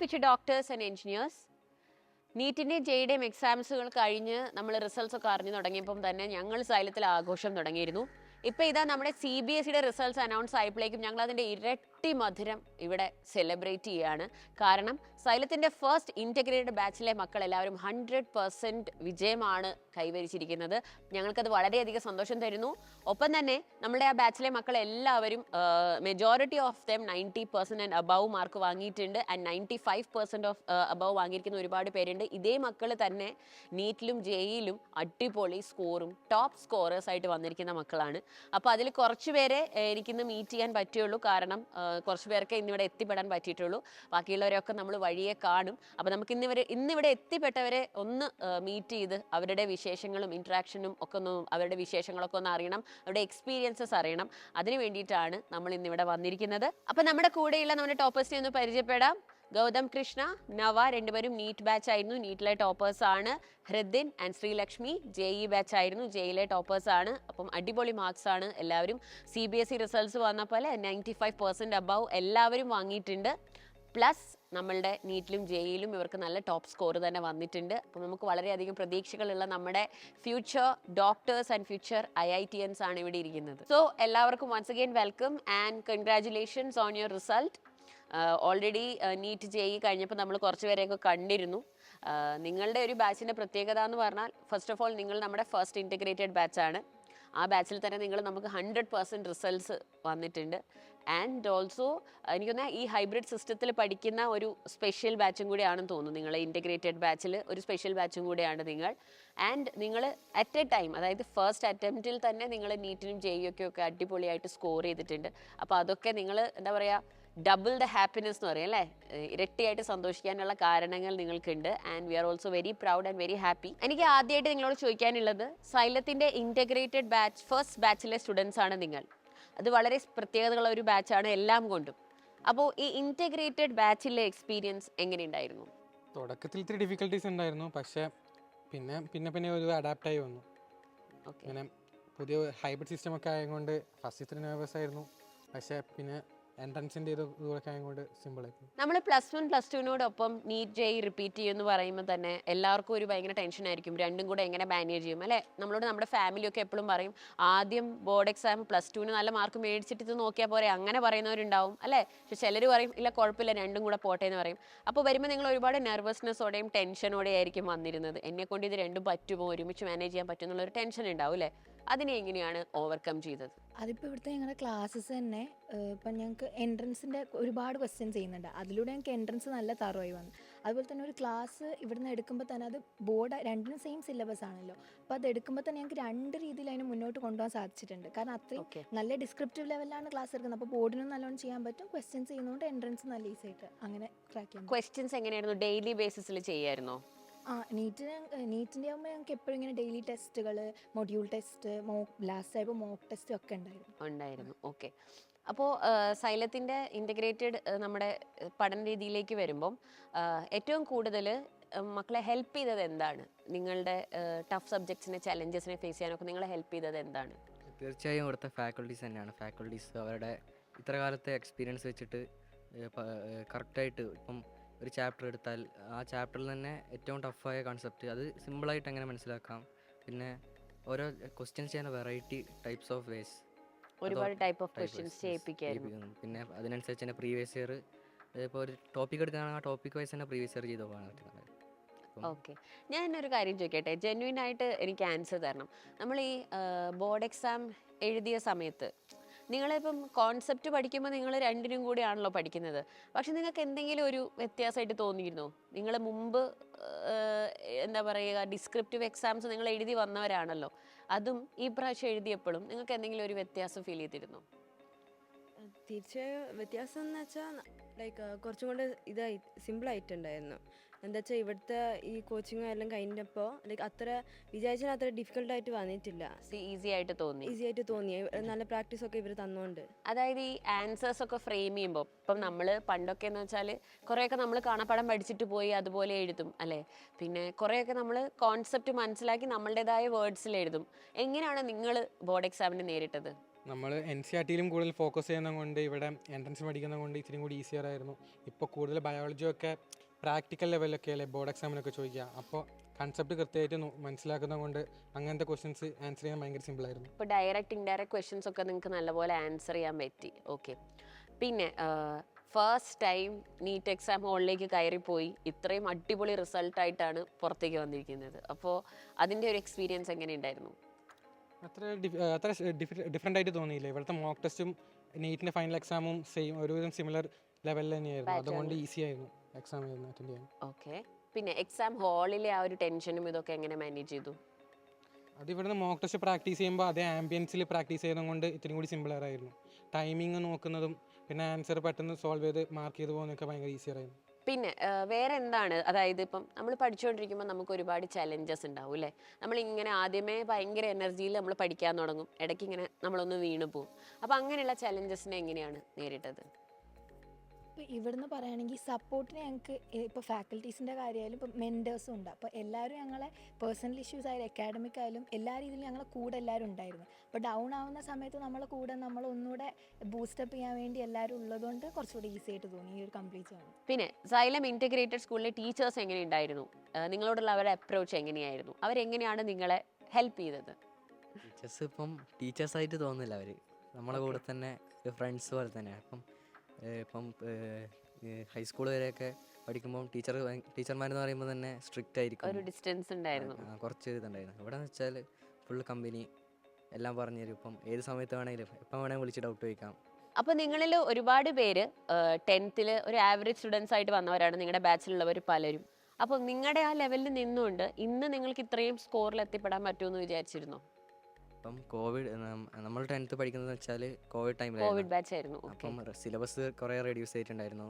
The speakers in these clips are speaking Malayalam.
future doctors and engineers. നീറ്റിൻ്റെയും ജെയുടെയും എക്സാംസുകൾ കഴിഞ്ഞ് നമ്മൾ റിസൾട്ട്സ് ഒക്കെ അറിഞ്ഞു തുടങ്ങിയപ്പം തന്നെ ഞങ്ങൾ സൈലത്തിൽ ആഘോഷം തുടങ്ങിയിരുന്നു. ഇപ്പോൾ ഇതാ നമ്മുടെ CBSEയുടെ റിസൾട്ട്സ് അനൗൺസ് ആയപ്പോഴേക്കും ഞങ്ങൾ അതിൻ്റെ ഇരട്ടി മധുരം ഇവിടെ സെലിബ്രേറ്റ് ചെയ്യുകയാണ്. കാരണം സൈലത്തിൻ്റെ ഫസ്റ്റ് ഇൻറ്റഗ്രേറ്റഡ് ബാച്ചിലെ മക്കൾ എല്ലാവരും 100% വിജയമാണ് കൈവരിച്ചിരിക്കുന്നത്. ഞങ്ങൾക്കത് വളരെയധികം സന്തോഷം തരുന്നു. ഒപ്പം തന്നെ നമ്മുടെ ആ ബാച്ചിലെ മക്കൾ എല്ലാവരും majority of them 90% and above mark വാങ്ങിയിട്ടുണ്ട്. ആൻഡ് 95% ഓഫ് അബവ് വാങ്ങിയിരിക്കുന്ന ഒരുപാട് പേരുണ്ട്. ഇതേ മക്കൾ തന്നെ നീറ്റിലും ജെയിലും അടിപൊളി സ്കോറും ടോപ്പ് സ്കോറേഴ്സ് ആയിട്ട് വന്നിരിക്കുന്ന മക്കളാണ്. അപ്പോൾ അതിൽ കുറച്ച് പേരെ എനിക്കിന്ന് മീറ്റ് ചെയ്യാൻ പറ്റുള്ളൂ. കാരണം കുറച്ച് പേർക്ക് ഇന്നിവിടെ എത്തിപ്പെടാൻ പറ്റിയിട്ടുള്ളൂ. ബാക്കിയുള്ളവരൊക്കെ നമ്മൾ വഴിയെ കാണും. അപ്പോൾ നമുക്ക് ഇന്നിവിടെ എത്തിപ്പെട്ടവരെ ഒന്ന് മീറ്റ് ചെയ്ത് അവരുടെ വിശേഷങ്ങളും ഇൻട്രാക്ഷനും ഒക്കെ ഒന്ന് അവരുടെ വിശേഷങ്ങളൊക്കെ ഒന്ന് അറിയണം, അവരുടെ എക്സ്പീരിയൻസസ് അറിയണം. അതിന് വേണ്ടിയിട്ടാണ് നമ്മൾ ഇന്നിവിടെ വന്നിരിക്കുന്നത്. അപ്പോൾ നമ്മുടെ കൂടെയുള്ള നമ്മുടെ ടോപ്പേഴ്സിനെ ഒന്ന് പരിചയപ്പെടാം. ഗൗതം കൃഷ്ണ, നവ രണ്ടുപേരും നീറ്റ് ബാച്ച് ആയിരുന്നു, നീറ്റിലെ ടോപ്പേഴ്സ് ആണ്. Hridin and Sreelakshmi JEE batch ആയിരുന്നു, ജെയിലെ ടോപ്പേഴ്സ് ആണ്. അപ്പം അടിപൊളി മാർക്സ് ആണ് എല്ലാവരും. CBSE റിസൾട്ട്സ് വന്നപ്പോൾ 95% അബവ് എല്ലാവരും വാങ്ങിയിട്ടുണ്ട്. പ്ലസ് നമ്മളുടെ നീറ്റിലും ജെയിലും ഇവർക്ക് നല്ല ടോപ്പ് സ്കോർ തന്നെ വന്നിട്ടുണ്ട്. അപ്പോൾ നമുക്ക് വളരെയധികം പ്രതീക്ഷകളുള്ള നമ്മുടെ future doctors and future IITians ആണ് ഇവിടെ ഇരിക്കുന്നത്. സോ എല്ലാവർക്കും once again welcome and congratulations on your result. Already NEET JEE കഴിഞ്ഞപ്പോൾ നമ്മൾ കുറച്ച് പേരെയൊക്കെ കണ്ടിരുന്നു. നിങ്ങളുടെ ഒരു ബാച്ചിൻ്റെ പ്രത്യേകത എന്ന് പറഞ്ഞാൽ ഫസ്റ്റ് ഓഫ് ഓൾ നിങ്ങൾ നമ്മുടെ ഫസ്റ്റ് ഇൻറ്റഗ്രേറ്റഡ് ബാച്ചാണ്. ആ ബാച്ചിൽ തന്നെ നമുക്ക് 100% റിസൾട്ട്സ് വന്നിട്ടുണ്ട്. ആൻഡ് ഓൾസോ എനിക്കൊന്ന് ഈ ഹൈബ്രിഡ് സിസ്റ്റത്തിൽ പഠിക്കുന്ന ഒരു സ്പെഷ്യൽ ബാച്ചും കൂടിയാണെന്ന് തോന്നുന്നു. നിങ്ങൾ ഇൻറ്റഗ്രേറ്റഡ് ബാച്ചിൽ ഒരു സ്പെഷ്യൽ ബാച്ചും കൂടിയാണ് നിങ്ങൾ. ആൻഡ് നിങ്ങൾ അറ്റ് എ ടൈം, അതായത് ഫസ്റ്റ് അറ്റംപ്റ്റിൽ തന്നെ നിങ്ങൾ നീറ്റിനും JEE ഒക്കെ അടിപൊളിയായിട്ട് സ്കോർ ചെയ്തിട്ടുണ്ട്. അപ്പോൾ അതൊക്കെ നിങ്ങൾ എന്താ പറയുക, ഡബിൾ ദ ഹാപ്പിനെസ് എന്ന് പറയും അല്ലേ, ഇരട്ടിയായിട്ട് സന്തോഷിക്കാനുള്ള കാരണങ്ങൾ നിങ്ങൾക്കുണ്ട്. And we are also very proud and very happy. എനിക്ക് ആദ്യമായിട്ട് നിങ്ങളോട് ചോദിക്കാനുള്ളത്, സൈലത്തിൻ്റെ ഇൻറ്റഗ്രേറ്റഡ് ബാച്ച് ഫസ്റ്റ് ബാച്ചിലെ സ്റ്റുഡൻസ് ആണ് നിങ്ങൾ. അത് വളരെ പ്രത്യേകതയുള്ള ഒരു ബാച്ചാണ് എല്ലാം കൊണ്ടും. അപ്പോൾ ഈ ഇൻറ്റഗ്രേറ്റഡ് ബാച്ചിലെ എക്സ്പീരിയൻസ് എങ്ങനെയുണ്ടായിരുന്നു? തുടക്കത്തിൽ ഇത്തിരി ഡിഫിക്കൽട്ടീസ് ഉണ്ടായിരുന്നു, പക്ഷേ പിന്നെ ഒരു അഡാപ്റ്റായി വന്നു. അങ്ങനെ പുതിയ ഹൈബ്രിഡ് സിസ്റ്റം ഒക്കെ ആയതുകൊണ്ട് ഫസ്റ്റ് ഇത്തിരി നെർവസ് ആയിരുന്നു, പക്ഷേ പിന്നെ എൻട്രൻസിൻ്റെ ഇതൊക്കെ ആയതുകൊണ്ട് സിമ്പിളായിരുന്നു. നമ്മൾ +1 +2നോടൊപ്പം നീറ്റ് JEE റിപ്പീറ്റ് ചെയ്യുമെന്ന് പറയുമ്പോൾ തന്നെ എല്ലാവർക്കും ഒരു ഭയങ്കര ടെൻഷൻ ആയിരിക്കും, രണ്ടും കൂടെ എങ്ങനെ മാനേജ് ചെയ്യും അല്ലേ. നമ്മളോട് നമ്മുടെ ഫാമിലിയൊക്കെ എപ്പോഴും പറയും, ആദ്യം ബോർഡ് എക്സാം +2ന് നല്ല മാർക്ക് മേടിച്ചിട്ട് ഇത് നോക്കിയാൽ പോരെ, അങ്ങനെ പറയുന്നവരുണ്ടാവും അല്ലേ. പക്ഷെ ചിലർ പറയും ഇല്ല കുഴപ്പമില്ല രണ്ടും കൂടെ പോട്ടെ എന്ന് പറയും. അപ്പോൾ വരുമ്പോൾ നിങ്ങൾ ഒരുപാട് നെർവസ്നെസ്സോടെയും ടെൻഷനോടെയും ആയിരിക്കും വന്നിരുന്നത്. എന്നെക്കൊണ്ട് ഇത് രണ്ടും പറ്റുമോ, ഒരുമിച്ച് മാനേജ് ചെയ്യാൻ പറ്റും എന്നുള്ളൊരു ടെൻഷൻ ഉണ്ടാവും അല്ലേ. അതിനെ എങ്ങനെയാണ് ഓവർകം ചെയ്തത്? അതിപ്പോൾ ഇവിടുത്തെ ഞങ്ങളുടെ ക്ലാസ്സസ് തന്നെ ഇപ്പം ഞങ്ങൾക്ക് എൻട്രൻസിൻ്റെ ഒരുപാട് ക്വസ്റ്റ്യൻസ് ചെയ്യുന്നുണ്ട്. അതിലൂടെ ഞങ്ങൾക്ക് എൻട്രൻസ് നല്ല തറവായി വന്നു. അതുപോലെ തന്നെ ഒരു ക്ലാസ് ഇവിടുന്ന് എടുക്കുമ്പോൾ തന്നെ അത് ബോർഡ് രണ്ടിനും സെയിം സിലബസ് ആണല്ലോ. അപ്പോൾ അത് എടുക്കുമ്പോൾ തന്നെ ഞങ്ങൾക്ക് രണ്ട് രീതിയിൽ അതിന് മുന്നോട്ട് കൊണ്ടുപോകാൻ സാധിച്ചിട്ടുണ്ട്. കാരണം അത്രയും നല്ല ഡിസ്ക്രിപ്റ്റീവ് ലെവലിലാണ് ക്ലാസ് എടുക്കുന്നത്. അപ്പോൾ ബോർഡിനും നല്ലോണം ചെയ്യാൻ പറ്റും. ക്വസ്റ്റ്യൻസ് ചെയ്യുന്നതുകൊണ്ട് എൻട്രൻസ് നല്ല ഈസി ആയിട്ട് അങ്ങനെ ട്രാക്ക് ചെയ്യാം. ക്വസ്റ്റ്യൻസ് എങ്ങനെയായിരുന്നു? ഡെയിലി ബേസിസിൽ ചെയ്യായിരുന്നോ? നീറ്റിൻ്റെ ആകുമ്പോൾ ഞങ്ങൾക്ക് എപ്പോഴും ഇങ്ങനെ ഡെയിലി ടെസ്റ്റുകൾ, മൊഡ്യൂൾ ടെസ്റ്റ്, ലാസ്റ്റ് ആയപ്പോൾ മോക്ക് ടെസ്റ്റ് ഒക്കെ ഉണ്ടായിരുന്നു. ഓക്കെ. അപ്പോൾ സൈലത്തിൻ്റെ ഇൻറ്റഗ്രേറ്റഡ് നമ്മുടെ പഠന രീതിയിലേക്ക് വരുമ്പം ഏറ്റവും കൂടുതൽ മക്കളെ ഹെൽപ്പ് ചെയ്തത് എന്താണ്? നിങ്ങളുടെ ടഫ് സബ്ജക്ട്സിനെ ചലഞ്ചസിനെ ഫേസ് ചെയ്യാനൊക്കെ നിങ്ങളെ ഹെൽപ്പ് ചെയ്തത് എന്താണ്? തീർച്ചയായും ഇവിടുത്തെ ഫാക്കൽറ്റീസ് തന്നെയാണ്. ഫാക്കൽറ്റീസ് അവരുടെ ഇത്ര കാലത്തെ എക്സ്പീരിയൻസ് വെച്ചിട്ട് കറക്റ്റായിട്ട് ഇപ്പം ഒരു ചാപ്റ്റർ എടുത്താൽ ആ ചാപ്റ്ററിൽ തന്നെ ഏറ്റവും ടഫായ കോൺസെപ്റ്റ് അത് സിമ്പിളായിട്ട് എങ്ങനെ മനസ്സിലാക്കാം, പിന്നെ ഓരോ ക്വസ്റ്റ്യൻസ് ചെയ്യുന്ന വെറൈറ്റി ടൈപ്സ് ഓഫ് വേസ്, ഒരുപാട് ടൈപ്പ് ഓഫ് ക്വസ്റ്റ്യൻസ് ചെയ്യിപ്പിക്കായിരുന്നു. പിന്നെ അതിനനുസരിച്ച് തന്നെ പ്രീവിയസ് ഇയർ ഇപ്പോൾ ഒരു ടോപ്പിക് എടുക്കുകയാണെങ്കിൽ ആ ടോപ്പിക് വൈസ് തന്നെ പ്രീവിയസ് ഇയർ ചെയ്ത് പോകാൻ പറ്റുന്നത്. ഓക്കെ, ഞാൻ ഒരു കാര്യം ചോദിക്കട്ടെ, ജെന്യൂൻ ആയിട്ട് എനിക്ക് ആൻസർ തരണം. നമ്മൾ ഈ ബോർഡ് എക്സാം എഴുതിയ സമയത്ത് നിങ്ങളിപ്പം കോൺസെപ്റ്റ് പഠിക്കുമ്പോൾ നിങ്ങൾ രണ്ടിനും കൂടിയാണല്ലോ പഠിക്കുന്നത്. പക്ഷെ നിങ്ങൾക്ക് എന്തെങ്കിലും ഒരു വ്യത്യാസമായിട്ട് തോന്നിയിരുന്നോ? നിങ്ങൾ മുമ്പ് എന്താ പറയുക, ഡിസ്ക്രിപ്റ്റീവ് എക്സാംസ് നിങ്ങൾ എഴുതി വന്നവരാണല്ലോ, അതും ഈ പ്രാവശ്യം എഴുതിയപ്പോഴും നിങ്ങൾക്ക് എന്തെങ്കിലും ഒരു വ്യത്യാസം ഫീൽ ചെയ്തിരുന്നോ? തീർച്ചയായും വ്യത്യാസം എന്ന് വെച്ചാൽ ലൈക്ക് കുറച്ചും കൂടെ സിമ്പിളായിട്ടുണ്ടായിരുന്നു. എന്താ വെച്ചാൽ ഇവിടുത്തെ ഈ കോച്ചിങ്ങും എല്ലാം കഴിഞ്ഞപ്പോൾ ലൈക്ക് അത്ര വിചാരിച്ചാൽ അത്ര ഡിഫിക്കൽട്ടായിട്ട് വന്നിട്ടില്ല. ഈസി ആയിട്ട് തോന്നി. നല്ല പ്രാക്ടീസൊക്കെ ഇവർ തന്നുകൊണ്ട്. അതായത് ഈ ആൻസേഴ്സ് ഒക്കെ ഫ്രെയിം ചെയ്യുമ്പോൾ ഇപ്പം നമ്മൾ പണ്ടൊക്കെ എന്ന് വെച്ചാൽ കുറേയൊക്കെ നമ്മൾ കാണാപ്പാഠം പഠിച്ചിട്ട് പോയി അതുപോലെ എഴുതും അല്ലേ. പിന്നെ കുറേയൊക്കെ നമ്മൾ കോൺസെപ്റ്റ് മനസ്സിലാക്കി നമ്മളുടേതായ വേർഡ്സിൽ എഴുതും. എങ്ങനെയാണ് നിങ്ങൾ ബോർഡ് എക്സാമിന് നേരിട്ടത്? നമ്മൾ NCERT-യിലും കൂടുതൽ ഫോക്കസ് ചെയ്യുന്നത് കൊണ്ട് ഇവിടെ എൻട്രൻസ് പഠിക്കുന്നത് കൊണ്ട് ഇത്തിരി കൂടി ഈസിയർ ആയിരുന്നു. ഇപ്പോൾ കൂടുതൽ ബയോളജിയൊക്കെ പ്രാക്ടിക്കൽ ലെവലൊക്കെ അല്ലേ ബോർഡ് എക്സാമിനൊക്കെ ചോദിക്കുക. അപ്പോൾ കൺസെപ്റ്റ് കൃത്യമായിട്ട് മനസ്സിലാക്കുന്നത് കൊണ്ട് അങ്ങനത്തെ ക്വസ്റ്റ്യൻസ് ആൻസർ ചെയ്യാൻ ഭയങ്കര സിമ്പിളായിരുന്നു. ഇപ്പോൾ ഡയറക്റ്റ് ഇൻഡയറക്റ്റ് ക്വസ്റ്റ്യൻസ് ഒക്കെ നിങ്ങൾക്ക് നല്ലപോലെ ആൻസർ ചെയ്യാൻ പറ്റി. ഓക്കെ. പിന്നെ ഫസ്റ്റ് ടൈം നീറ്റ് എക്സാം ഹോളിലേക്ക് കയറിപ്പോയി ഇത്രയും അടിപൊളി റിസൾട്ടായിട്ടാണ് പുറത്തേക്ക് വന്നിരിക്കുന്നത്. അപ്പോൾ അതിൻ്റെ ഒരു എക്സ്പീരിയൻസ് എങ്ങനെയുണ്ടായിരുന്നു? അത്ര ഡിഫറെൻ്റ് ആയിട്ട് തോന്നിയില്ല. ഇവിടുത്തെ മോക്ക് ടെസ്റ്റും നീറ്റിൻ്റെ ഫൈനൽ എക്സാമും സെയിം ഒരുവിധം സിമിലർ ലെവലിൽ തന്നെയായിരുന്നു. അതുകൊണ്ട് ഈസി ആയിരുന്നു എക്സാം അറ്റൻഡ് ചെയ്യാൻ. ഓക്കെ. പിന്നെ എക്സാം ഹാളിലെ ആ ഒരു ടെൻഷനും ഇതൊക്കെ എങ്ങനെ മാനേജ് ചെയ്തു? അത് ഇവിടുന്ന് മോക്ക് ടെസ്റ്റ് പ്രാക്ടീസ് ചെയ്യുമ്പോൾ അതേ ആംബിയൻസിൽ പ്രാക്ടീസ് ചെയ്യുന്നത് കൊണ്ട് ഇത്തിരി കൂടി സിമ്പിളറായിരുന്നു. ടൈമിങ് നോക്കുന്നതും പിന്നെ ആൻസർ പെട്ടെന്ന് സോൾവ് ചെയ്ത് മാർക്ക് ചെയ്ത് പോകുന്നതൊക്കെ ഭയങ്കര ഈസിയറായിരുന്നു. പിന്നെ വേറെ എന്താണ്, അതായത് ഇപ്പം നമ്മൾ പഠിച്ചുകൊണ്ടിരിക്കുമ്പോൾ നമുക്ക് ഒരുപാട് ചലഞ്ചസ് ഉണ്ടാവും അല്ലേ? നമ്മളിങ്ങനെ ആദ്യമേ ഭയങ്കര എനർജിയിൽ നമ്മൾ പഠിക്കാൻ തുടങ്ങും, ഇടയ്ക്ക് ഇങ്ങനെ നമ്മളൊന്ന് വീണു പോകും. അപ്പോൾ അങ്ങനെയുള്ള ചലഞ്ചസിനെ എങ്ങനെയാണ് നേരിട്ടത്? ഇപ്പോൾ ഇവിടുന്ന് പറയുകയാണെങ്കിൽ സപ്പോർട്ടിന് ഞങ്ങൾക്ക് ഇപ്പോൾ ഫാക്കൽറ്റീസിൻ്റെ കാര്യമായാലും ഇപ്പോൾ മെൻറ്റേഴ്സും ഉണ്ട്. അപ്പോൾ എല്ലാവരും ഞങ്ങളെ പേഴ്സണൽ ഇഷ്യൂസ് ആയാലും അക്കാഡമിക് ആയാലും എല്ലാ രീതിയിലും ഞങ്ങളെ കൂടെ എല്ലാവരും ഉണ്ടായിരുന്നു. അപ്പോൾ ഡൗൺ ആവുന്ന സമയത്ത് നമ്മളെ കൂടെ നമ്മൾ ഒന്നുകൂടെ ബൂസ്റ്റപ്പ് ചെയ്യാൻ വേണ്ടി എല്ലാവരും ഉള്ളതുകൊണ്ട് കുറച്ചുകൂടി ഈസി ആയിട്ട് തോന്നി ഈ ഒരു കംപ്ലീറ്റ് ചെയ്യണം. പിന്നെ സൈലം ഇൻറ്റഗ്രേറ്റഡ് സ്കൂളിലെ ടീച്ചേഴ്സ് എങ്ങനെയുണ്ടായിരുന്നു? നിങ്ങളോടുള്ള അവരുടെ അപ്രോച്ച് എങ്ങനെയായിരുന്നു? അവരെങ്ങനെയാണ് നിങ്ങളെ ഹെൽപ്പ് ചെയ്തത്? ടീച്ചേഴ്സ് ഇപ്പം ടീച്ചേഴ്സായിട്ട് തോന്നുന്നില്ല, അവർ നമ്മളെ കൂടെ തന്നെ ഒരു ഫ്രണ്ട്സ് പോലെ തന്നെയാണ്. ഇപ്പം ഹൈസ്കൂൾ വരെയൊക്കെ പഠിക്കുമ്പം ടീച്ചർമാരെന്ന് പറയുമ്പോൾ തന്നെ സ്ട്രിക്റ്റ് ആയിരിക്കും, ഒരു ഡിസ്റ്റൻസ് ഉണ്ടായിരുന്നു. കുറച്ച് ഇതുണ്ടായിരുന്നു. ഇവിടെ എന്ന് വെച്ചാൽ ഫുൾ കമ്പനി എല്ലാം പറഞ്ഞു തരും. ഇപ്പം ഏത് സമയത്ത് വേണമെങ്കിലും എപ്പം വേണമെങ്കിൽ വിളിച്ച് ഡൗട്ട് ചോദിക്കാം. അപ്പോൾ നിങ്ങളിൽ ഒരുപാട് പേര് 10th ഒരു ആവറേജ് സ്റ്റുഡൻസ് ആയിട്ട് വന്നവരാണ്, നിങ്ങളുടെ ബാച്ചിലുള്ളവർ പലരും. അപ്പോൾ നിങ്ങളുടെ ആ ലെവലിൽ നിന്നുകൊണ്ട് ഇന്ന് നിങ്ങൾക്ക് ഇത്രയും സ്കോറിൽ എത്തിപ്പെടാൻ പറ്റുമെന്ന് വിചാരിച്ചിരുന്നോ? അപ്പം നമ്മൾ 10th പഠിക്കുന്നത് വെച്ചാൽ കോവിഡ് കോവിഡ് ടൈമിലായിരുന്നു. ബാച്ച് ആയിരുന്നു. അപ്പം സിലബസ് കുറേ റെഡ്യൂസ് ചെയ്തിട്ടുണ്ടായിരുന്നു.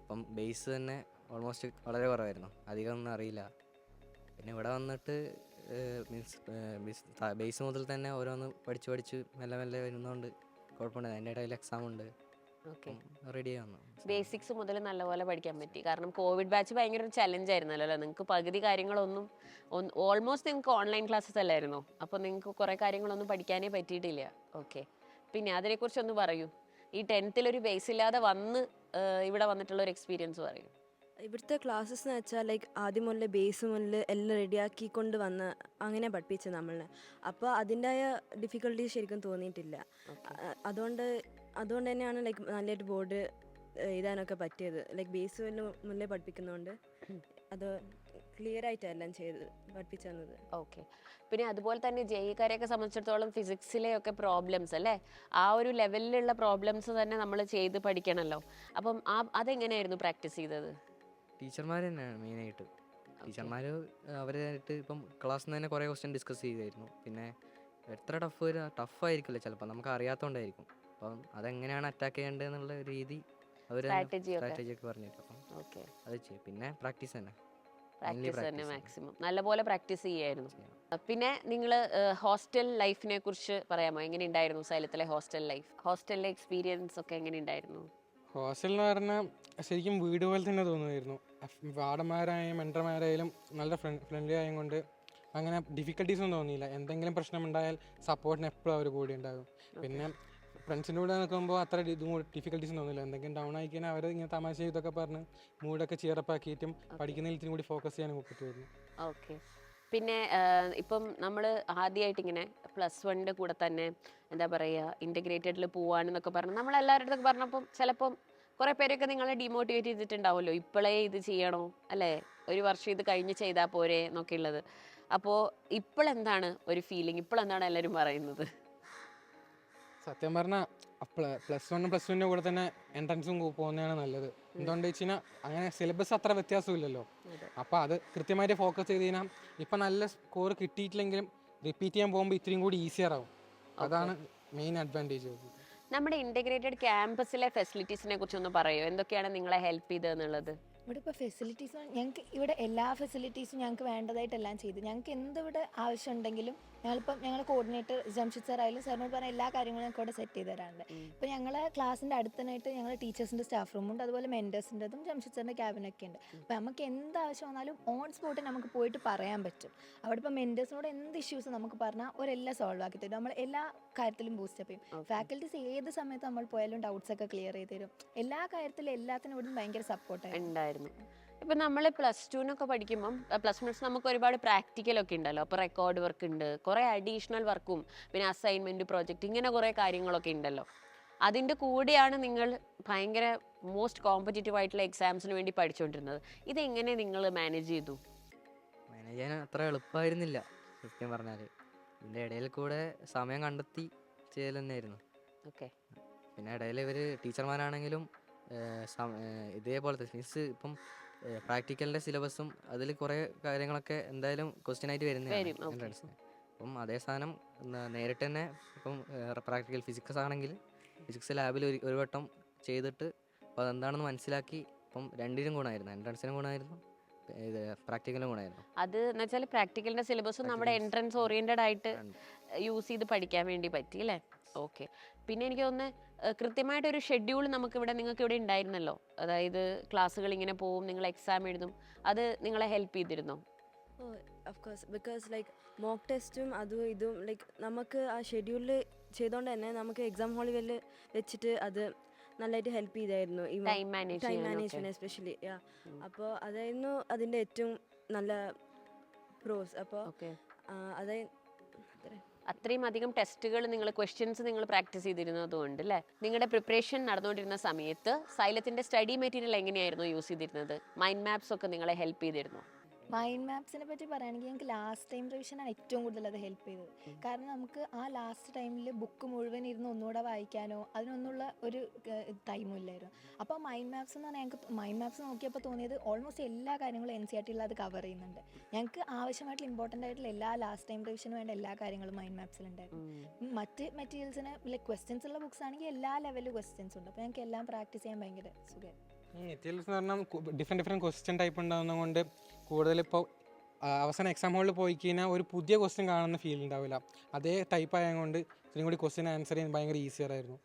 അപ്പം ബേസ് തന്നെ ഓൾമോസ്റ്റ് വളരെ കുറവായിരുന്നു, അധികം ഒന്നും അറിയില്ല. പിന്നെ ഇവിടെ വന്നിട്ട് ബേസ് മുതൽ തന്നെ ഓരോന്ന് പഠിച്ച് മെല്ലെ മെല്ലെ വരുന്നതുകൊണ്ട് കുഴപ്പമുണ്ടായിരുന്നു. അതിൻ്റെ ഇടയിൽ എക്സാം ഉണ്ട്. ഓക്കെ. റെഡി ആവുന്നു. ബേസിക്സ് മുതൽ നല്ലപോലെ പഠിക്കാൻ പറ്റി. കാരണം കോവിഡ് ബാച്ച് ഭയങ്കര ഒരു ചലഞ്ച് ആയിരുന്നല്ലോ അല്ലേ? നിങ്ങൾക്ക് പകുതി കാര്യങ്ങളൊന്നും ഓൾമോസ്റ്റ് നിങ്ങൾക്ക് ഓൺലൈൻ ക്ലാസ്സസ് അല്ലായിരുന്നോ? അപ്പോൾ നിങ്ങൾക്ക് കുറേ കാര്യങ്ങളൊന്നും പഠിക്കാനേ പറ്റിയിട്ടില്ല. ഓക്കെ. പിന്നെ അതിനെക്കുറിച്ചൊന്ന് പറയൂ. ഈ 10th ഒരു ബേസ് ഇല്ലാതെ വന്ന് ഇവിടെ വന്നിട്ടുള്ള ഒരു എക്സ്പീരിയൻസ് പറയൂ. ഇവിടുത്തെ ക്ലാസ്സസ് എന്ന് വെച്ചാൽ ലൈക്ക് ആദ്യം മുതൽ ബേസ് മുതൽ എല്ലാം റെഡിയാക്കിക്കൊണ്ട് വന്ന് അങ്ങനെ പഠിപ്പിച്ചത് നമ്മളെ. അപ്പോൾ അതിൻ്റെതായ ഡിഫിക്കൽട്ടീസ് ശരിക്കും തോന്നിയിട്ടില്ല. അതുകൊണ്ട് തന്നെയാണ് ലൈക്ക് നല്ലൊരു ബോർഡ് എഴുതാനൊക്കെ പറ്റിയത്. ലൈക്ക് ബേസ് മുന്നേ പഠിപ്പിക്കുന്നതുകൊണ്ട് അത് ക്ലിയർ ആയിട്ടെല്ലാം പഠിപ്പിച്ചു തന്നത്. ഓക്കെ. പിന്നെ അതുപോലെ തന്നെ ജെഇക്കാരെയൊക്കെ സംബന്ധിച്ചിടത്തോളം ഫിസിക്സിലെയൊക്കെ പ്രോബ്ലംസ് അല്ലേ, ആ ഒരു ലെവലിലുള്ള പ്രോബ്ലംസ് തന്നെ നമ്മൾ ചെയ്ത് പഠിക്കണമല്ലോ. അപ്പം അതെങ്ങനെയായിരുന്നു പ്രാക്ടീസ് ചെയ്തത്? ടീച്ചർമാർ തന്നെയാണ് മെയിനായിട്ട്. ടീച്ചർമാർ അവരായിട്ട് ഇപ്പം ക്ലാസ്സിൽ നിന്ന് തന്നെ കുറേ ക്വസ്റ്റ്യൻ ഡിസ്കസ് ചെയ്തായിരുന്നു. പിന്നെ എത്ര ടഫായിരിക്കില്ല ചിലപ്പോൾ, നമുക്ക് അറിയാത്തതുകൊണ്ടായിരിക്കും. അപ്പം അതെങ്ങനെയാണ് അറ്റാക്ക് ചെയ്യേണ്ടതെന്നുള്ള രീതി അവർ സ്ട്രാറ്റജി ഒക്കെ പറഞ്ഞിട്ട് അപ്പം അത് ചെയ്യും. പിന്നെ പ്രാക്ടീസ് തന്നെ മാക്സിമം നല്ലപോലെ പ്രാക്ടീസ് ചെയ്യായിരുന്നു. പിന്നെ നിങ്ങൾ ഹോസ്റ്റൽ ലൈഫിനെ കുറിച്ച് പറയാമോ? എങ്ങനെ ഉണ്ടായിരുന്നു സൈലത്തിലെ ഹോസ്റ്റൽ ലൈഫ്? ഹോസ്റ്റലിലെ എക്സ്പീരിയൻസ് ഒക്കെ എങ്ങനെ ഉണ്ടായിരുന്നു? ഹോസ്റ്റൽ എന്ന് പറഞ്ഞാൽ ശരിക്കും വീട് പോലെ തന്നെ തോന്നുമായിരുന്നു. വാർഡന്മാരായാലും മെൻറ്റർമാരായാലും നല്ല ഫ്രണ്ട്ലി ആയത് കൊണ്ട് അങ്ങനെ ഡിഫിക്കൽട്ടീസ് ഒന്നും തോന്നിയില്ല. എന്തെങ്കിലും പ്രശ്നമുണ്ടായാൽ സപ്പോർട്ടിന് എപ്പോഴും അവർ കൂടി ഉണ്ടാകും. പിന്നെ ഫ്രണ്ട്സിൻ്റെ കൂടെ നിൽക്കുമ്പോൾ അത്ര ഡിഫിക്കൽട്ടീസ് തോന്നില്ല. എന്തെങ്കിലും ഡൗൺ ആയിക്കഴിഞ്ഞാൽ അവർ ഇങ്ങനെ തമാശ ഇതൊക്കെ പറഞ്ഞ് മൂഡൊക്കെ ചിയറപ്പാക്കിയിട്ടും പഠിക്കുന്നതിൽ ഇത്തിരി കൂടി ഫോക്കസ് ചെയ്യാൻ പറ്റുമായിരുന്നു. ഓക്കെ. പിന്നെ ഇപ്പം നമ്മൾ ആദ്യമായിട്ട് ഇങ്ങനെ +1 കൂടെ തന്നെ എന്താ പറയുക ഇൻറ്റഗ്രേറ്റഡിൽ പോവാനെന്നൊക്കെ പറഞ്ഞു നമ്മളെല്ലാവരുടെ അടുത്തൊക്കെ പറഞ്ഞപ്പം ചിലപ്പം കുറേ പേരൊക്കെ നിങ്ങളെ ഡിമോട്ടിവേറ്റ് ചെയ്തിട്ടുണ്ടാവുമല്ലോ, ഇപ്പോഴേ ഇത് ചെയ്യണോ അല്ലേ, ഒരു വർഷം ഇത് കഴിഞ്ഞ് ചെയ്താൽ പോരെ എന്നൊക്കെ ഉള്ളത്. അപ്പോൾ ഇപ്പോഴെന്താണ് ഒരു ഫീലിംഗ്? ഇപ്പോഴെന്താണ് എല്ലാവരും പറയുന്നത്? സത്യം പറഞ്ഞാൽ +1 +2 കൂടെ തന്നെ എൻട്രൻസും പോകുന്നതാണ് നല്ലത്. എന്തുകൊണ്ട് വെച്ച് കഴിഞ്ഞാൽ അങ്ങനെ സിലബസ് അത്ര വ്യത്യാസമില്ലല്ലോ. അപ്പോൾ അത് കൃത്യമായിട്ട് ഫോക്കസ് ചെയ്ത് കഴിഞ്ഞാൽ ഇപ്പം നല്ല സ്കോർ കിട്ടിയിട്ടില്ലെങ്കിലും റിപ്പീറ്റ് ചെയ്യാൻ പോകുമ്പോൾ ഇത്രയും കൂടി ഈസിയർ ആവും. അതാണ് മെയിൻ അഡ്വാൻറ്റേജ്. നമ്മുടെ ഇൻറ്റഗ്രേറ്റഡ് ക്യാമ്പസിലെ ഫെസിലിറ്റീസിനെ കുറിച്ചൊന്ന് പറയുമോ? എന്തൊക്കെയാണ് നിങ്ങളെ ഹെൽപ്പ് ചെയ്തതെന്നുള്ളത്? ഇവിടെ ഇപ്പോൾ ഫെസിലിറ്റീസ് ഞങ്ങൾക്ക് ഇവിടെ എല്ലാ ഫെസിലിറ്റീസും ഞങ്ങൾക്ക് വേണ്ടതായിട്ടെല്ലാം ചെയ്തു. ഞങ്ങൾക്ക് എന്തിവിടെ ആവശ്യമുണ്ടെങ്കിലും ഞങ്ങളുടെ കോർഡിനേറ്റർ ജംഷിദ് സാർ ആയാലും സാറിനോട് പറഞ്ഞ എല്ലാ കാര്യങ്ങളും ഞങ്ങൾക്ക് ഇവിടെ സെറ്റ് ചെയ്ത് തരാറുണ്ട്. ഇപ്പോൾ ഞങ്ങളെ ക്ലാസ്സിൻ്റെ അടുത്തനായിട്ട് ഞങ്ങളുടെ ടീച്ചേഴ്സിൻ്റെ സ്റ്റാഫ് റൂമുണ്ട്, അതുപോലെ മെൻറ്റേഴ്സിൻ്റെതും ജംഷിദ് സാറിൻ്റെ ക്യാബിനൊക്കെ ഉണ്ട്. അപ്പോൾ നമുക്ക് എന്ത് ആവശ്യം വന്നാലും ഓൺ സ്പോട്ട് നമുക്ക് പോയിട്ട് പറയാൻ പറ്റും. അവിടെ ഇപ്പോൾ മെൻറ്റേഴ്സിനോട് എന്ത് ഇഷ്യൂസ് നമുക്ക് പറഞ്ഞാൽ അവരെല്ലാം സോൾവ് ആക്കി തരും. നമ്മൾ എല്ലാ കാര്യത്തിലും ബൂസ്റ്റപ്പ് ചെയ്യും. ഫാക്കൽറ്റീസ് ഏത് സമയത്ത് നമ്മൾ പോയാലും ഡൗട്ട്സ് ഒക്കെ ക്ലിയർ ചെയ്ത് തരും. എല്ലാ കാര്യത്തിലും എല്ലാത്തിനും ഇവിടുന്ന് ഭയങ്കര സപ്പോർട്ടായിരുന്നു. ഉണ്ടായിരുന്നു. ഇപ്പം നമ്മൾ +2 പഠിക്കുമ്പം +1 നമുക്ക് ഒരുപാട് പ്രാക്ടിക്കലൊക്കെ ഉണ്ടല്ലോ. അപ്പോൾ റെക്കോർഡ് വർക്ക് ഉണ്ട്, കുറേ അഡീഷണൽ വർക്കും പിന്നെ അസൈൻമെൻറ്റ്, പ്രോജക്റ്റ്, ഇങ്ങനെ കുറേ കാര്യങ്ങളൊക്കെ ഉണ്ടല്ലോ. അതിൻ്റെ കൂടെയാണ് നിങ്ങൾ ഭയങ്കര മോസ്റ്റ് കോമ്പറ്റീറ്റീവ് ആയിട്ടുള്ള എക്സാംസിന് വേണ്ടി പഠിച്ചുകൊണ്ടിരുന്നത്. ഇതെങ്ങനെ നിങ്ങൾ മാനേജ് ചെയ്തു? മാനേജ് ചെയ്യാൻ അത്ര എളുപ്പമായിരുന്നില്ല സത്യം പറഞ്ഞാൽ. ഇതിൻ്റെ ഇടയിൽ കൂടെ സമയം കണ്ടെത്തി ചെയ്യൽ തന്നെയായിരുന്നു. ഓക്കെ. പിന്നെ ഇടയിൽ ഇവർ ടീച്ചർമാരാണെങ്കിലും ഇതേപോലത്തെ മീൻസ് ഇപ്പം പ്രാക്ടിക്കലിൻ്റെ സിലബസും അതിൽ കുറേ കാര്യങ്ങളൊക്കെ എന്തായാലും ക്വസ്റ്റ്യൻ ആയിട്ട് വരുന്നതാണ് വരും, okay. എൻട്രൻസിന്. അപ്പം അതേ സാധനം നേരിട്ട് തന്നെ ഇപ്പം പ്രാക്ടിക്കൽ ഫിസിക്സ് ആണെങ്കിൽ ഫിസിക്സ് ലാബിൽ ഒരു വട്ടം ചെയ്തിട്ട് അപ്പോൾ അതെന്താണെന്ന് മനസ്സിലാക്കി ഇപ്പം രണ്ടിനും ഗുണമായിരുന്നു, എൻട്രൻസിനും ഗുണമായിരുന്നു, ഇത് പ്രാക്ടിക്കലും ഗുണമായിരുന്നു. അത് എന്ന് വെച്ചാൽ പ്രാക്ടിക്കലിൻ്റെ സിലബസും നമ്മുടെ എൻട്രൻസ് ഓറിയൻറ്റഡ് ആയിട്ട് യൂസ് ചെയ്ത് പഠിക്കാൻ വേണ്ടി പറ്റി അല്ലേ? ഓക്കെ. പിന്നെ എനിക്ക് തോന്നുന്നു കൃത്യമായിട്ടൊരു ഷെഡ്യൂൾ നിങ്ങൾക്ക് ഇവിടെ ഉണ്ടായിരുന്നല്ലോ. അതായത് ക്ലാസ്സുകൾ ഇങ്ങനെ പോവും, നിങ്ങൾ എക്സാം എഴുതും, അത് നിങ്ങളെ ഹെൽപ്പ് ചെയ്തിരുന്നോ? Of course, because like mock ടെസ്റ്റും അതും ഇതും ലൈക്ക് നമുക്ക് ആ ഷെഡ്യൂളിൽ ചെയ്തുകൊണ്ട് തന്നെ നമുക്ക് എക്സാം ഹാളിൽ വെച്ചിട്ട് അത് നല്ലതായിട്ട് ഹെൽപ്പ് ചെയ്തായിരുന്നു. ഈ ടൈം മാനേജ്മെന്റ് എസ്പെഷ്യലി. അപ്പോൾ അതായിരുന്നു അതിൻ്റെ ഏറ്റവും നല്ല പ്രോസ്. അപ്പോൾ അതായത് അത്രയും അധികം ടെസ്റ്റുകൾ ക്വസ്റ്റ്യൻസ് നിങ്ങൾ പ്രാക്ടീസ് ചെയ്തിരുന്നതുകൊണ്ട് അല്ലേ? നിങ്ങളുടെ പ്രിപ്പറേഷൻ നടന്നുകൊണ്ടിരുന്ന സമയത്ത് സൈലത്തിൻ്റെ സ്റ്റഡി മെറ്റീരിയൽ എങ്ങനെയായിരുന്നു യൂസ് ചെയ്തിരുന്നത്? മൈൻഡ് മാപ്സ് ഒക്കെ നിങ്ങളെ ഹെൽപ്പ് ചെയ്തിരുന്നു? മൈൻഡ് മാപ്സിനെ പറ്റി പറയുകയാണെങ്കിൽ ഞങ്ങൾക്ക് ലാസ്റ്റ് ടൈം റിവിഷനാണ് ഏറ്റവും കൂടുതൽ അത് ഹെൽപ്പ് ചെയ്തത്. കാരണം നമുക്ക് ആ ലാസ്റ്റ് ടൈമിൽ ബുക്ക് മുഴുവൻ ഇരുന്ന് ഒന്നുകൂടെ വായിക്കാനോ അതിനൊന്നുള്ള ഒരു ടൈമും ഇല്ലായിരുന്നു. അപ്പോൾ മൈൻഡ് മാപ്സ് എന്ന് പറഞ്ഞാൽ ഞങ്ങൾക്ക് മൈൻഡ് മാപ്സ് നോക്കിയപ്പോൾ തോന്നിയത് ഓൾമോസ്റ്റ് എല്ലാ കാര്യങ്ങളും NCERT അത് കവർ ചെയ്യുന്നുണ്ട്. ഞങ്ങൾക്ക് ആവശ്യമായിട്ടുള്ള ഇമ്പോർട്ടൻ്റ് ആയിട്ടുള്ള എല്ലാ ലാസ്റ്റ് ടൈം റിവിഷന് വേണ്ട എല്ലാ കാര്യങ്ങളും മൈൻഡ് മാപ്സിലുണ്ടായിരുന്നു. മറ്റ് മെറ്റീരിയൽസിന് ലൈക്ക് ക്വസ്റ്റ്യൻസ് ഉള്ള ബുക്സ് ആണെങ്കിൽ എല്ലാ ലെവലിലും ക്വസ്റ്റ്യൻസ് ഉണ്ട്. അപ്പോൾ ഞങ്ങൾക്ക് എല്ലാം പ്രാക്ടീസ് ചെയ്യാൻ ഭയങ്കര സുഖമായിരുന്നു. മെറ്റീരിയൽസ് എന്ന് പറഞ്ഞാൽ ഡിഫറെൻറ്റ് ക്വസ്റ്റ്യൻ ടൈപ്പ് ഉണ്ടാകുന്നതുകൊണ്ട് കൂടുതലിപ്പോൾ അവസാനം എക്സാം ഹോളിൽ പോയി കഴിഞ്ഞാൽ ഒരു പുതിയ ക്വസ്റ്റ്യൻ കാണുന്ന ഫീൽ ഉണ്ടാവില്ല. അതേ ടൈപ്പ് ആയതുകൊണ്ട് ഇത്രയും കൂടി ക്വസ്റ്റ്യൻ ആൻസർ ചെയ്യാൻ ഭയങ്കര ഈസിയറായിരുന്നു.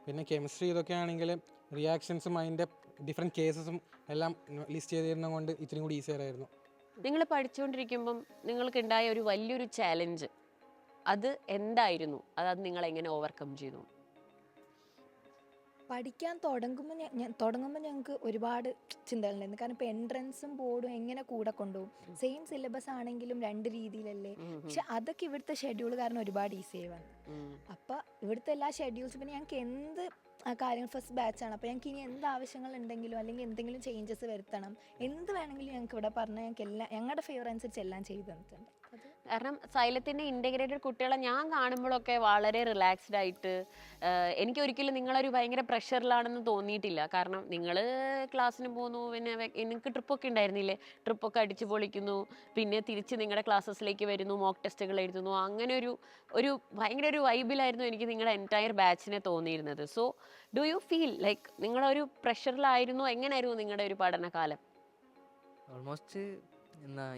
പിന്നെ കെമിസ്ട്രി ഇതൊക്കെ ആണെങ്കിൽ റിയാക്ഷൻസും അതിൻ്റെ ഡിഫറെൻറ്റ് കേസസും എല്ലാം ലിസ്റ്റ് ചെയ്തിരുന്നത് കൊണ്ട് ഇത്രയും കൂടി ഈസിയറായിരുന്നു. നിങ്ങൾ പഠിച്ചുകൊണ്ടിരിക്കുമ്പം നിങ്ങൾക്കുണ്ടായ ഒരു വലിയൊരു ചാലഞ്ച് അത് എന്തായിരുന്നു? അത് നിങ്ങൾ എങ്ങനെ ഓവർകം ചെയ്തു? പഠിക്കാൻ തുടങ്ങുമ്പോൾ ഞങ്ങൾക്ക് ഒരുപാട് ചിന്തകളുണ്ടായിരുന്നു. കാരണം ഇപ്പോൾ എൻട്രൻസും ബോർഡും എങ്ങനെ കൂടെ കൊണ്ടുപോകും, സെയിം സിലബസ് ആണെങ്കിലും രണ്ട് രീതിയിലല്ലേ. പക്ഷെ അതൊക്കെ ഇവിടുത്തെ ഷെഡ്യൂൾ കാരണം ഒരുപാട് ഈസിയായി വന്നു. അപ്പോൾ ഇവിടുത്തെ എല്ലാ ഷെഡ്യൂൾസും പിന്നെ ഞങ്ങൾക്ക് എന്ത് കാര്യങ്ങൾ ഫസ്റ്റ് ബാച്ചാണ്. അപ്പോൾ ഞങ്ങൾക്ക് ഇനി എന്ത് ആവശ്യങ്ങൾ ഉണ്ടെങ്കിലും അല്ലെങ്കിൽ എന്തെങ്കിലും ചേഞ്ചസ് വരുത്തണം, എന്ത് വേണമെങ്കിലും ഞങ്ങൾക്ക് ഇവിടെ പറഞ്ഞാൽ ഞങ്ങൾക്ക് എല്ലാം ഞങ്ങളുടെ ഫേവർ അനുസരിച്ച് എല്ലാം ചെയ്തു തന്നിട്ടുണ്ട്. കാരണം സൈലത്തിൻ്റെ ഇൻ്റഗ്രേറ്റഡ് കുട്ടികളെ ഞാൻ കാണുമ്പോഴൊക്കെ വളരെ റിലാക്സ്ഡ് ആയിട്ട്, എനിക്കൊരിക്കലും നിങ്ങളൊരു ഭയങ്കര പ്രഷറിലാണെന്ന് തോന്നിയിട്ടില്ല. കാരണം നിങ്ങൾ ക്ലാസ്സിന് പോകുന്നു, പിന്നെ നിങ്ങൾക്ക് ട്രിപ്പൊക്കെ ഉണ്ടായിരുന്നില്ലേ, ട്രിപ്പൊക്കെ അടിച്ച് പൊളിക്കുന്നു, പിന്നെ തിരിച്ച് നിങ്ങളുടെ ക്ലാസ്സസിലേക്ക് വരുന്നു, മോക്ക് ടെസ്റ്റുകൾ എഴുതുന്നു, അങ്ങനെ ഒരു ഭയങ്കര ഒരു വൈബിലായിരുന്നു എനിക്ക് നിങ്ങളുടെ എൻറ്റയർ ബാച്ചിനെ തോന്നിയിരുന്നത്. So do you feel like നിങ്ങളൊരു പ്രഷറിലായിരുന്നു? എങ്ങനെയായിരുന്നു നിങ്ങളുടെ ഒരു പഠനകാലം? ഓൾമോസ്റ്റ്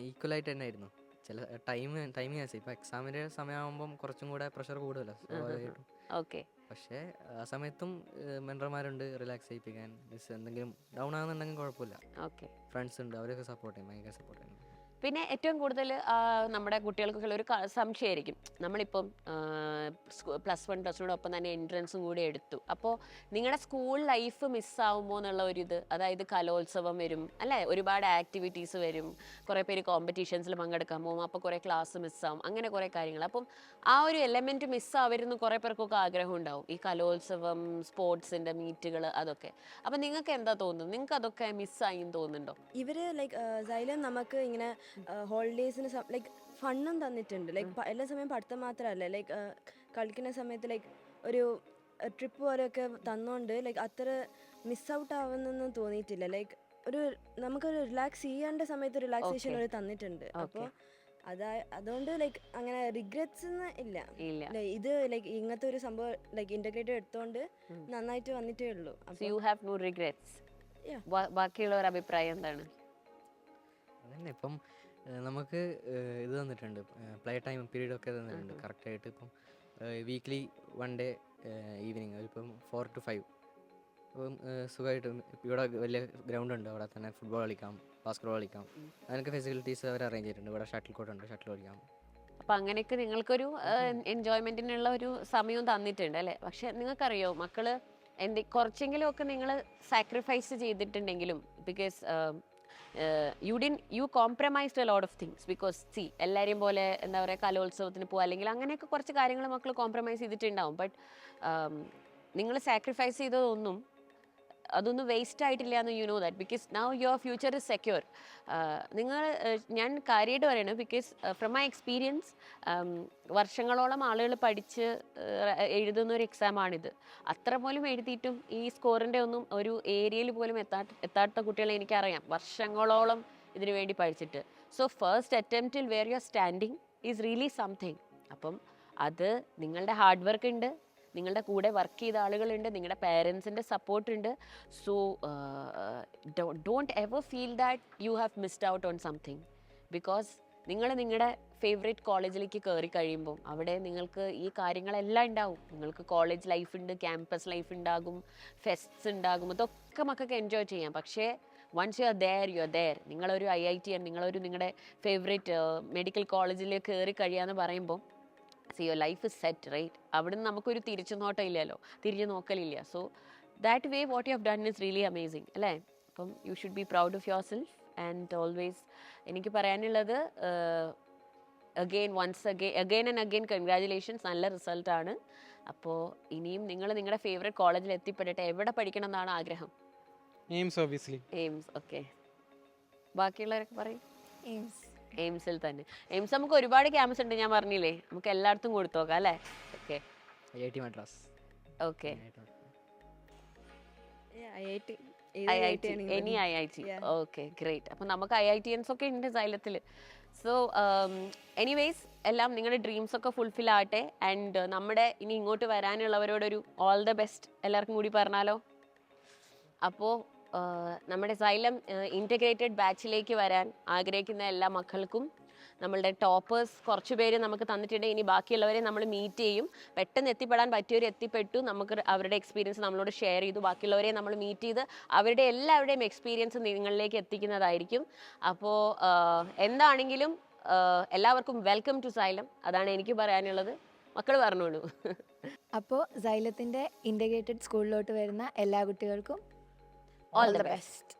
ഈക്വലായിട്ട് തന്നെ ആയിരുന്നു. ചില ടൈമിങ് ഇപ്പോൾ എക്സാമിൻ്റെ സമയമാകുമ്പം കുറച്ചും കൂടെ പ്രഷർ കൂടുതലോ സ്വാഭാവികമായിട്ടും. ഓക്കെ. പക്ഷേ ആ സമയത്തും മെൻറ്റർമാരുണ്ട് റിലാക്സ് ചെയ്യിപ്പിക്കാൻ. എന്തെങ്കിലും ഡൗൺ ആകുന്നുണ്ടെങ്കിൽ കുഴപ്പമില്ല. ഓക്കെ. ഫ്രണ്ട്സ് ഉണ്ട്, അവരൊക്കെ സപ്പോർട്ട് ചെയ്യും, ഭയങ്കര സപ്പോർട്ട് ചെയ്യും. പിന്നെ ഏറ്റവും കൂടുതൽ നമ്മുടെ കുട്ടികൾക്കൊക്കെ ഒരു സംശയമായിരിക്കും, നമ്മളിപ്പം +1 +2 ഒപ്പം തന്നെ എൻട്രൻസും കൂടി എടുത്തു, അപ്പോൾ നിങ്ങളുടെ സ്കൂൾ ലൈഫ് മിസ്സാവുമോ എന്നുള്ള ഒരിത്. അതായത് കലോത്സവം വരും അല്ലേ, ഒരുപാട് ആക്ടിവിറ്റീസ് വരും, കുറേ പേര് കോമ്പറ്റീഷൻസിൽ പങ്കെടുക്കാൻ പോകും, അപ്പോൾ കുറേ ക്ലാസ് മിസ്സാവും, അങ്ങനെ കുറേ കാര്യങ്ങൾ. അപ്പം ആ ഒരു എലമെൻറ്റ് മിസ്സാവരുന്നു കുറേ പേർക്കൊക്കെ ആഗ്രഹം ഉണ്ടാവും, ഈ കലോത്സവം, സ്പോർട്സിൻ്റെ മീറ്റുകൾ, അതൊക്കെ. അപ്പം നിങ്ങൾക്ക് എന്താ തോന്നുന്നത്? നിങ്ങൾക്ക് അതൊക്കെ മിസ്സായി തോന്നുന്നുണ്ടോ? ഇവർ ലൈക്ക് സൈലം നമുക്ക് ഇങ്ങനെ ഹോളിഡേയ്സിന് ലൈക്ക് ഫണ്ണും തന്നിട്ടുണ്ട്. ലൈക്ക് എല്ലാ സമയം പഠിത്തം മാത്രമല്ല, ലൈക്ക് കളിക്കുന്ന സമയത്ത് ലൈക്ക് ഒരു ട്രിപ്പ് പോലെയൊക്കെ തന്നുകൊണ്ട് ലൈക്ക് അത്ര മിസ് ഔട്ട് ആവുന്നൊന്നും തോന്നിയിട്ടില്ല. ലൈക്ക് നമുക്കൊരു റിലാക്സ് ചെയ്യേണ്ട സമയത്ത് റിലാക്സേഷൻ ഒരു തന്നിട്ടുണ്ട്. അപ്പോൾ അതുകൊണ്ട് ലൈക്ക് അങ്ങനെ റിഗ്രറ്റ്സ് ഇല്ല. ഇത് ലൈക്ക് ഇങ്ങനത്തെ ഒരു സംഭവം ലൈക്ക് ഇന്റഗ്രേറ്റഡ് എടുത്തോണ്ട് നന്നായിട്ട് വന്നിട്ടേ ഉള്ളൂ. You have no regrets? Yeah. ബാക്കിയുള്ളവരുടെ അഭിപ്രായം എന്താണ്? അതന്നെ ഇപ്പം നമുക്ക് ഇത് തന്നിട്ടുണ്ട്, പ്ലേ ടൈം പീരീഡ് ഒക്കെ തന്നിട്ടുണ്ട് കറക്റ്റായിട്ട്. ഇപ്പം വീക്ക്ലി 1 ഡേ ഈവനിങ് ഇപ്പം 4 to 5 അപ്പം സുഖമായിട്ട് ഇവിടെ വലിയ ഗ്രൗണ്ട് ഉണ്ട്, അവിടെ തന്നെ ഫുട്ബോൾ കളിക്കാം, ബാസ്കറ്റ്ബോൾ കളിക്കാം, അതിനൊക്കെ ഫെസിലിറ്റീസ് അവർ അറേഞ്ച് ചെയ്തിട്ടുണ്ട്. ഇവിടെ ഷട്ടിൽ കോർട്ട് ഉണ്ട്, ഷട്ടിൽ കളിക്കാം. അപ്പം അങ്ങനെയൊക്കെ നിങ്ങൾക്കൊരു എൻജോയ്മെൻറ്റിനുള്ള ഒരു സമയവും തന്നിട്ടുണ്ട് അല്ലേ? പക്ഷെ നിങ്ങൾക്കറിയോ മക്കള് കുറച്ചെങ്കിലും ഒക്കെ നിങ്ങൾ സാക്രിഫൈസ് ചെയ്തിട്ടുണ്ടെങ്കിലും because you compromised a lot of things because എല്ലാവരെയും പോലെ എന്താ പറയുക കലോത്സവത്തിന് പോകുക അല്ലെങ്കിൽ അങ്ങനെയൊക്കെ കുറച്ച് കാര്യങ്ങൾ മക്കൾ കോംപ്രമൈസ് ചെയ്തിട്ടുണ്ടാവും. ബട്ട് നിങ്ങൾ സാക്രിഫൈസ് ചെയ്തതൊന്നും അതൊന്നും വേസ്റ്റ് ആയിട്ടില്ല എന്ന് you know that because now your future is secure. ഞാൻ കാര്യമായിട്ട് പറയണത് ബിക്കോസ് ഫ്രം മൈ എക്സ്പീരിയൻസ് വർഷങ്ങളോളം ആളുകൾ പഠിച്ച് എഴുതുന്ന ഒരു എക്സാമാണിത്. അത്ര പോലും എഴുതിയിട്ടും ഈ സ്കോറിൻ്റെ ഒന്നും ഒരു ഏരിയയിൽ പോലും എത്താത്ത കുട്ടികളെ എനിക്കറിയാം, വർഷങ്ങളോളം ഇതിനു വേണ്ടി പഠിച്ചിട്ട്. സോ ഫസ്റ്റ് അറ്റംപ്റ്റിൽ where you are standing is really something. അപ്പം അത് നിങ്ങളുടെ ഹാർഡ് വർക്ക് ഉണ്ട്, നിങ്ങളുടെ കൂടെ വർക്ക് ചെയ്ത ആളുകളുണ്ട്, നിങ്ങളുടെ പേരൻസിൻ്റെ സപ്പോർട്ടുണ്ട്. So don't ever feel that you have missed out on something because നിങ്ങൾ നിങ്ങളുടെ ഫേവറേറ്റ് കോളേജിലേക്ക് കയറി കഴിയുമ്പം അവിടെ നിങ്ങൾക്ക് ഈ കാര്യങ്ങളെല്ലാം ഉണ്ടാവും. നിങ്ങൾക്ക് കോളേജ് ലൈഫ് ഉണ്ട്, ക്യാമ്പസ് ലൈഫ് ഉണ്ടാകും, ഫെസ്റ്റ്സ് ഉണ്ടാകും, ഇതൊക്കെ മക്കൾക്ക് എൻജോയ് ചെയ്യാം. പക്ഷേ വൺസ് യു ആർ ദെയർ നിങ്ങളൊരു IIT നിങ്ങളൊരു നിങ്ങളുടെ ഫേവറേറ്റ് മെഡിക്കൽ കോളേജിലേക്ക് കയറി കഴിയാന്ന് പറയുമ്പോൾ your life is set right. അവിടെ നിന്ന് നമുക്കൊരു തിരിച്ചു നോക്കലില്ല. So that way what you have done is really amazing അല്ലേ? അപ്പം you should be proud of yourself and always എനിക്ക് പറയാനുള്ളത് അഗെയിൻ ആൻഡ് അഗെയിൻ കൺഗ്രാജുലേഷൻസ്, നല്ല റിസൾട്ടാണ്. അപ്പോൾ ഇനിയും നിങ്ങൾ നിങ്ങളുടെ ഫേവറേറ്റ് കോളേജിൽ എത്തിപ്പെടട്ടെ. എവിടെ പഠിക്കണം എന്നാണ് ആഗ്രഹം? AIIMS obviously. എയിംസ്. ഓക്കെ, ബാക്കിയുള്ളവരൊക്കെ പറയും. എയിംസിൽ തന്നെ. എയിംസ് നമുക്ക് ഒരുപാട് ക്യാമ്പസ് ഉണ്ട്, ഞാൻ പറഞ്ഞില്ലേ, നമുക്ക് എല്ലായിടത്തും കൊടുത്തു നോക്കാം അല്ലേ? Okay, IIT Madras. Okay, IIT any IIT. Okay, great. അപ്പം നമുക്ക് IITians ഒക്കെ ഉണ്ട് സൈലത്തിൽ. സോ എനിവേസ് എല്ലാം നിങ്ങളുടെ ഡ്രീംസ് ഒക്കെ ഫുൾഫിൽ ആവട്ടെ. ആൻഡ് നമ്മുടെ ഇനി ഇങ്ങോട്ട് വരാനുള്ളവരോടൊരു ഓൾ ദ ബെസ്റ്റ് എല്ലാവർക്കും കൂടി പറഞ്ഞാലോ? അപ്പോൾ നമ്മുടെ സൈലം ഇൻറ്റഗ്രേറ്റഡ് ബാച്ചിലേക്ക് വരാൻ ആഗ്രഹിക്കുന്ന എല്ലാ മക്കൾക്കും നമ്മളുടെ ടോപ്പേഴ്സ് കുറച്ച് പേര് നമുക്ക് തന്നിട്ടുണ്ട്. ഇനി ബാക്കിയുള്ളവരെ നമ്മൾ മീറ്റ് ചെയ്യും. പെട്ടെന്ന് എത്തിപ്പെടാൻ പറ്റിയവർ എത്തിപ്പെട്ടു, നമുക്ക് അവരുടെ എക്സ്പീരിയൻസ് നമ്മളോട് ഷെയർ ചെയ്തു. ബാക്കിയുള്ളവരെ നമ്മൾ മീറ്റ് ചെയ്ത് അവരുടെ എല്ലാവരുടെയും എക്സ്പീരിയൻസ് നിങ്ങളിലേക്ക് എത്തിക്കുന്നതായിരിക്കും. അപ്പോൾ എന്താണെങ്കിലും എല്ലാവർക്കും വെൽക്കം ടു സൈലം, അതാണ് എനിക്ക് പറയാനുള്ളത്. മക്കൾ പറഞ്ഞോളൂ. അപ്പോൾ സൈലത്തിൻ്റെ ഇൻ്റഗ്രേറ്റഡ് സ്കൂളിലോട്ട് വരുന്ന എല്ലാ കുട്ടികൾക്കും ഓൾ ദ ബെസ്റ്റ്.